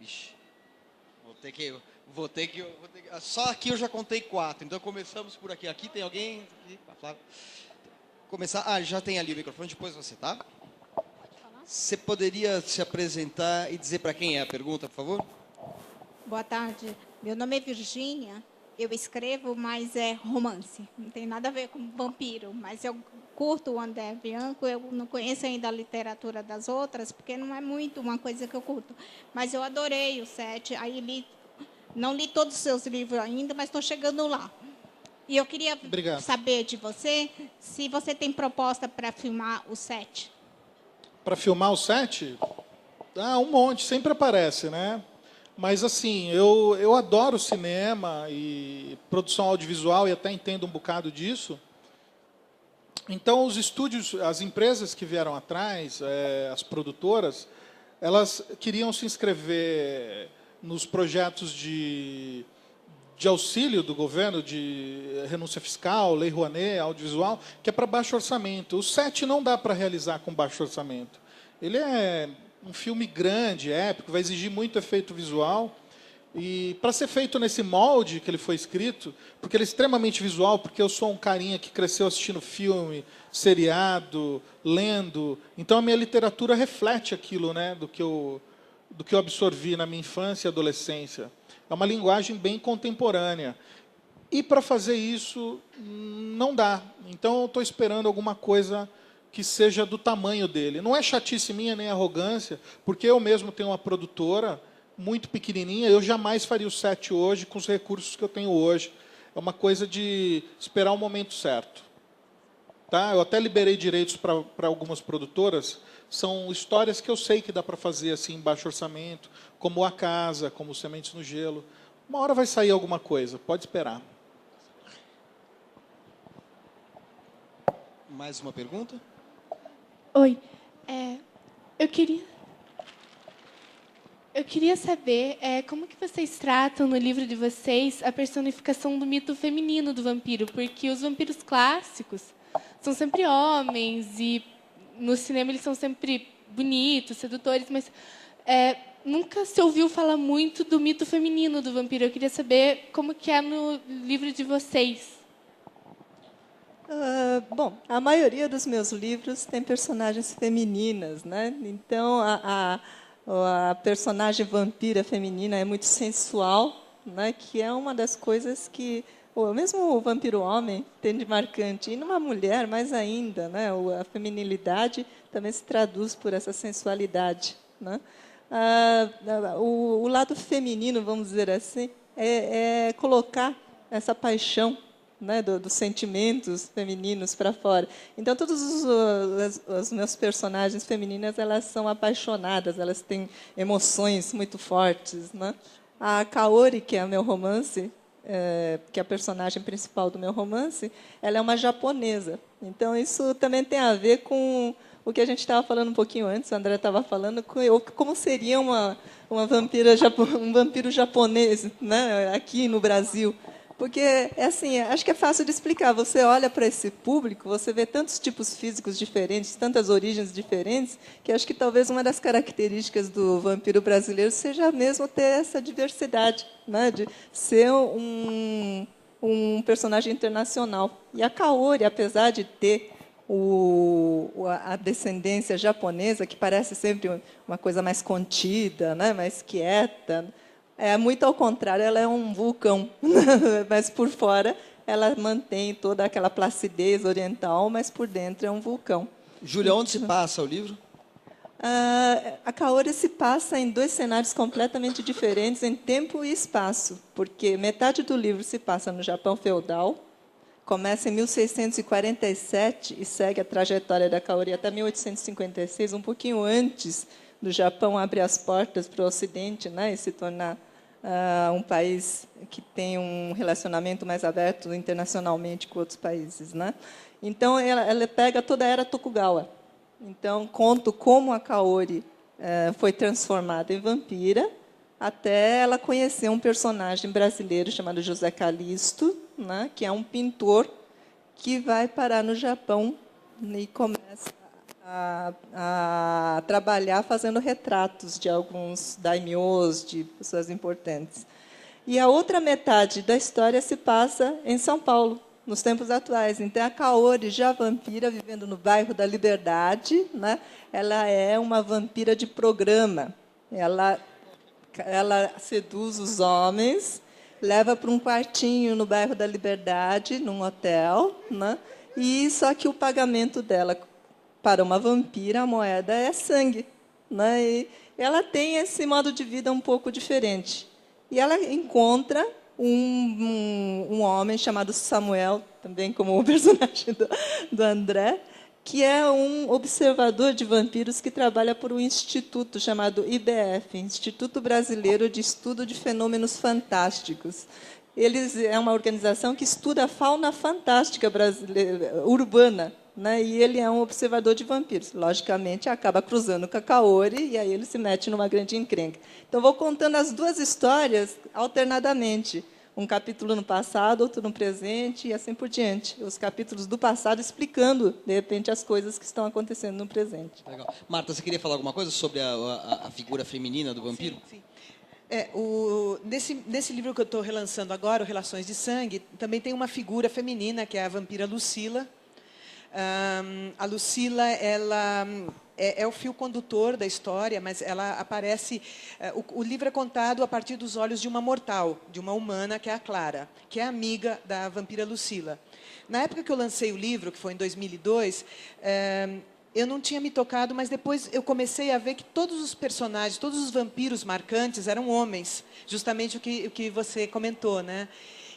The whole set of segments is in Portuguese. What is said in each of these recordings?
Ixi, Só aqui eu já contei 4, então começamos por aqui. Aqui tem alguém? Aqui, começar. Já tem ali o microfone, depois você, tá? Você poderia se apresentar e dizer para quem é a pergunta, por favor? Boa tarde. Meu nome é Virgínia. Eu escrevo, mas é romance. Não tem nada a ver com vampiro, mas eu curto o André Bianco. Eu não conheço ainda a literatura das outras, porque não é muito uma coisa que eu curto. Mas eu adorei o 7. Aí não li todos os seus livros ainda, mas estou chegando lá. E eu queria saber de você se você tem proposta para filmar o 7. Para filmar o 7? Um monte, sempre aparece, né? Mas, assim, eu adoro cinema e produção audiovisual e até entendo um bocado disso. Então, os estúdios, as empresas que vieram atrás, as produtoras, elas queriam se inscrever nos projetos de auxílio do governo, de renúncia fiscal, Lei Rouanet, audiovisual, que é para baixo orçamento. O 7 não dá para realizar com baixo orçamento. Ele é um filme grande, épico, vai exigir muito efeito visual. E para ser feito nesse molde que ele foi escrito, porque ele é extremamente visual, porque eu sou um carinha que cresceu assistindo filme, seriado, lendo. Então, a minha literatura reflete aquilo, né, do que eu absorvi na minha infância e adolescência. É uma linguagem bem contemporânea. E, para fazer isso, não dá. Então, eu estou esperando alguma coisa que seja do tamanho dele. Não é chatice minha nem arrogância, porque eu mesmo tenho uma produtora muito pequenininha, eu jamais faria o 7 hoje com os recursos que eu tenho hoje. É uma coisa de esperar o momento certo. Tá? Eu até liberei direitos para algumas produtoras. São histórias que eu sei que dá para fazer assim, em baixo orçamento, como A Casa, como Sementes no Gelo. Uma hora vai sair alguma coisa, pode esperar. Mais uma pergunta? Oi. Eu queria saber como que vocês tratam no livro de vocês a personificação do mito feminino do vampiro, porque os vampiros clássicos são sempre homens e no cinema eles são sempre bonitos, sedutores, mas nunca se ouviu falar muito do mito feminino do vampiro. Eu queria saber como que é no livro de vocês. Bom, a maioria dos meus livros tem personagens femininas, né? Então, a personagem vampira feminina é muito sensual, né? Que é uma das coisas que mesmo o vampiro homem tem de marcante. E numa mulher, mais ainda, né? A feminilidade também se traduz por essa sensualidade, né? O lado feminino, vamos dizer assim, é colocar essa paixão, né, dos sentimentos femininos para fora. Então, todos os meus personagens femininas, elas são apaixonadas, elas têm emoções muito fortes, né? A Kaori, que é o meu romance, que é a personagem principal do meu romance, ela é uma japonesa. Então, isso também tem a ver com o que a gente estava falando um pouquinho antes, o André estava falando, como seria um vampiro japonês, né, aqui no Brasil. Porque, assim, acho que é fácil de explicar. Você olha para esse público, você vê tantos tipos físicos diferentes, tantas origens diferentes, que acho que talvez uma das características do vampiro brasileiro seja mesmo ter essa diversidade, né, de ser um personagem internacional. E a Kaori, apesar de ter a descendência japonesa, que parece sempre uma coisa mais contida, né, mais quieta, muito ao contrário, ela é um vulcão, mas por fora ela mantém toda aquela placidez oriental, mas por dentro é um vulcão. Júlia, onde se passa o livro? A Kaori se passa em 2 cenários completamente diferentes em tempo e espaço, porque metade do livro se passa no Japão feudal, começa em 1647 e segue a trajetória da Kaori até 1856, um pouquinho antes do Japão abrir as portas para o Ocidente, né, e se tornar um país que tem um relacionamento mais aberto internacionalmente com outros países, né? Então, ela pega toda a era Tokugawa. Então, conto como a Kaori foi transformada em vampira, até ela conhecer um personagem brasileiro chamado José Calixto, né, que é um pintor que vai parar no Japão e começa a trabalhar fazendo retratos de alguns daimyos, de pessoas importantes. E a outra metade da história se passa em São Paulo, nos tempos atuais. Então, a Kaori, já vampira, vivendo no bairro da Liberdade, né? Ela é uma vampira de programa. Ela seduz os homens, leva para um quartinho no bairro da Liberdade, num hotel, né? E só que o pagamento dela para uma vampira, a moeda é sangue, né? E ela tem esse modo de vida um pouco diferente. E ela encontra um homem chamado Samuel, também como o personagem do André, que é um observador de vampiros que trabalha por um instituto chamado IBF, Instituto Brasileiro de Estudo de Fenômenos Fantásticos. É uma organização que estuda a fauna fantástica brasileira, urbana, né? E ele é um observador de vampiros. Logicamente, acaba cruzando com a Kaori e aí ele se mete numa grande encrenca. Então, vou contando as duas histórias alternadamente. Um capítulo no passado, outro no presente, e assim por diante. Os capítulos do passado explicando, de repente, as coisas que estão acontecendo no presente. Legal. Marta, você queria falar alguma coisa sobre a figura feminina do vampiro? Sim, sim. Nesse livro que eu estou relançando agora, o Relações de Sangue, também tem uma figura feminina, que é a vampira Lucila. A Lucila, ela é o fio condutor da história, mas ela aparece... O livro é contado a partir dos olhos de uma mortal, de uma humana, que é a Clara, que é amiga da vampira Lucila. Na época que eu lancei o livro, que foi em 2002, eu não tinha me tocado, mas depois eu comecei a ver que todos os personagens, todos os vampiros marcantes eram homens, justamente o que você comentou, né?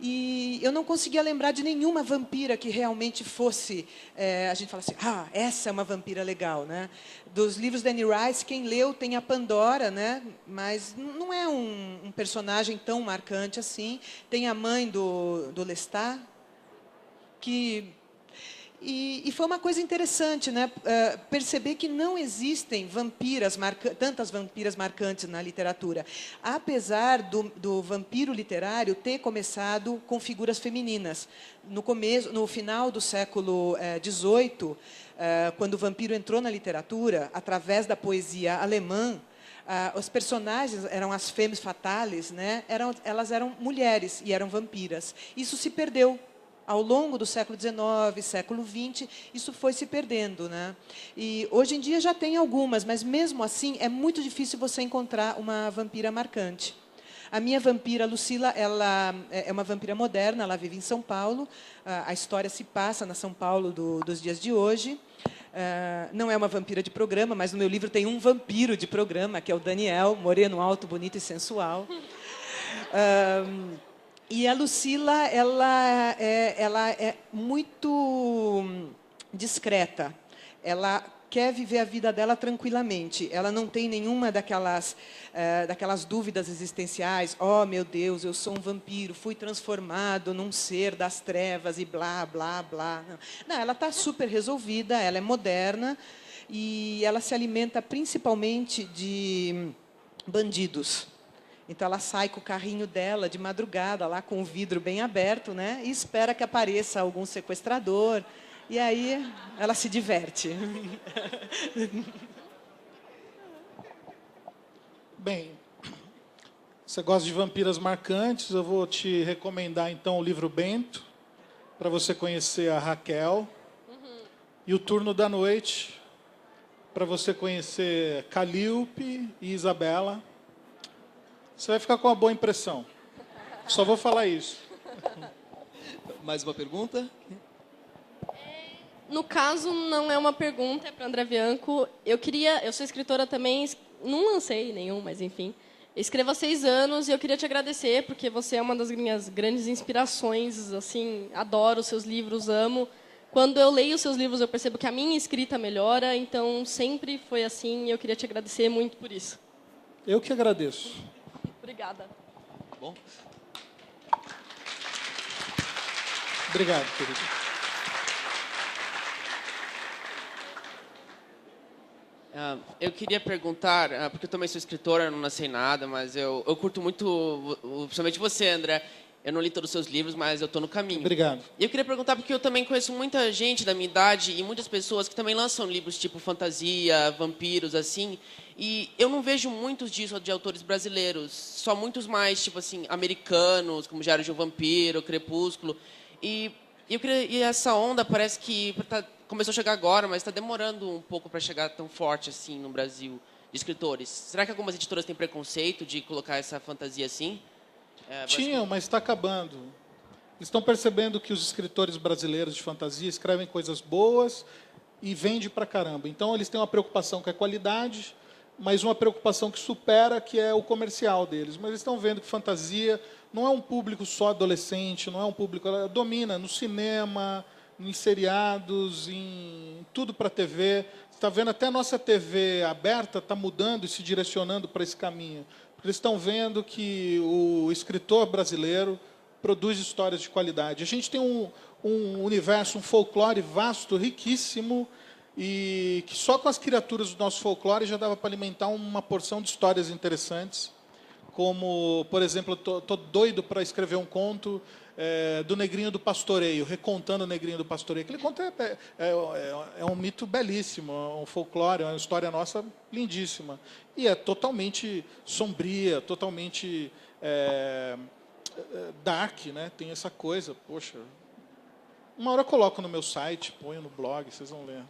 E eu não conseguia lembrar de nenhuma vampira que realmente fosse... a gente fala assim, essa é uma vampira legal, né? Dos livros da Anne Rice, quem leu tem a Pandora, né? Mas não é um personagem tão marcante assim. Tem a mãe do Lestat, que... E foi uma coisa interessante, né? Perceber que não existem tantas vampiras marcantes na literatura, apesar do vampiro literário ter começado com figuras femininas. No final do século XVIII, quando o vampiro entrou na literatura, através da poesia alemã, os personagens eram as femmes fatales, né? Elas eram mulheres e eram vampiras. Isso se perdeu. Ao longo do século XIX, século XX, isso foi se perdendo, né? E hoje em dia já tem algumas, mas mesmo assim é muito difícil você encontrar uma vampira marcante. A minha vampira, Lucila, ela é uma vampira moderna, ela vive em São Paulo. A história se passa na São Paulo dos dias de hoje. Não é uma vampira de programa, mas no meu livro tem um vampiro de programa, que é o Daniel, moreno, alto, bonito e sensual. E a Lucila, ela é muito discreta. Ela quer viver a vida dela tranquilamente. Ela não tem nenhuma daquelas dúvidas existenciais. Oh, meu Deus, eu sou um vampiro, fui transformado num ser das trevas e blá, blá, blá. Não, ela está super resolvida, ela é moderna e ela se alimenta principalmente de bandidos. Então, ela sai com o carrinho dela de madrugada, lá com o vidro bem aberto, né? E espera que apareça algum sequestrador. E aí, ela se diverte. Bem, você gosta de vampiras marcantes, eu vou te recomendar, então, o livro Bento, para você conhecer a Raquel. E o Turno da Noite, para você conhecer Calíope e Isabela. Você vai ficar com uma boa impressão. Só vou falar isso. Mais uma pergunta? No caso, não é uma pergunta, é para André Bianco. Eu sou escritora também, não lancei nenhum, mas enfim. Eu escrevo há 6 anos e eu queria te agradecer, porque você é uma das minhas grandes inspirações. Assim, adoro os seus livros, amo. Quando eu leio os seus livros, eu percebo que a minha escrita melhora, então sempre foi assim e eu queria te agradecer muito por isso. Eu que agradeço. Obrigada. Bom. Obrigado, querido. Eu queria perguntar, porque eu também sou escritora, não lancei nada, mas eu curto muito, principalmente você, André, Eu não li todos os seus livros, mas eu estou no caminho. Obrigado. E eu queria perguntar, porque eu também conheço muita gente da minha idade e muitas pessoas que também lançam livros tipo fantasia, vampiros, assim, e eu não vejo muitos disso de autores brasileiros, só muitos mais, tipo assim, americanos, como Diário de um Vampiro, Crepúsculo. E essa onda parece que começou a chegar agora, mas está demorando um pouco para chegar tão forte assim no Brasil, de escritores. Será que algumas editoras têm preconceito de colocar essa fantasia assim? Tinham, mas está acabando. Eles estão percebendo que os escritores brasileiros de fantasia escrevem coisas boas e vendem pra caramba. Então, eles têm uma preocupação com a qualidade, mas uma preocupação que supera, que é o comercial deles. Mas eles estão vendo que fantasia não é um público só adolescente, não é um público... Ela domina no cinema, em seriados, em tudo para TV. Você está vendo até a nossa TV aberta está mudando e se direcionando para esse caminho. Eles estão vendo que o escritor brasileiro produz histórias de qualidade. A gente tem um universo, um folclore vasto, riquíssimo, e que só com as criaturas do nosso folclore já dava para alimentar uma porção de histórias interessantes, como, por exemplo, estou doido para escrever um conto do Negrinho do Pastoreio, recontando o Negrinho do Pastoreio. Aquele conto é um mito belíssimo, é um folclore, é uma história nossa lindíssima. E é totalmente sombria, totalmente dark, né? Tem essa coisa, poxa. Uma hora eu coloco no meu site, ponho no blog, vocês vão ler.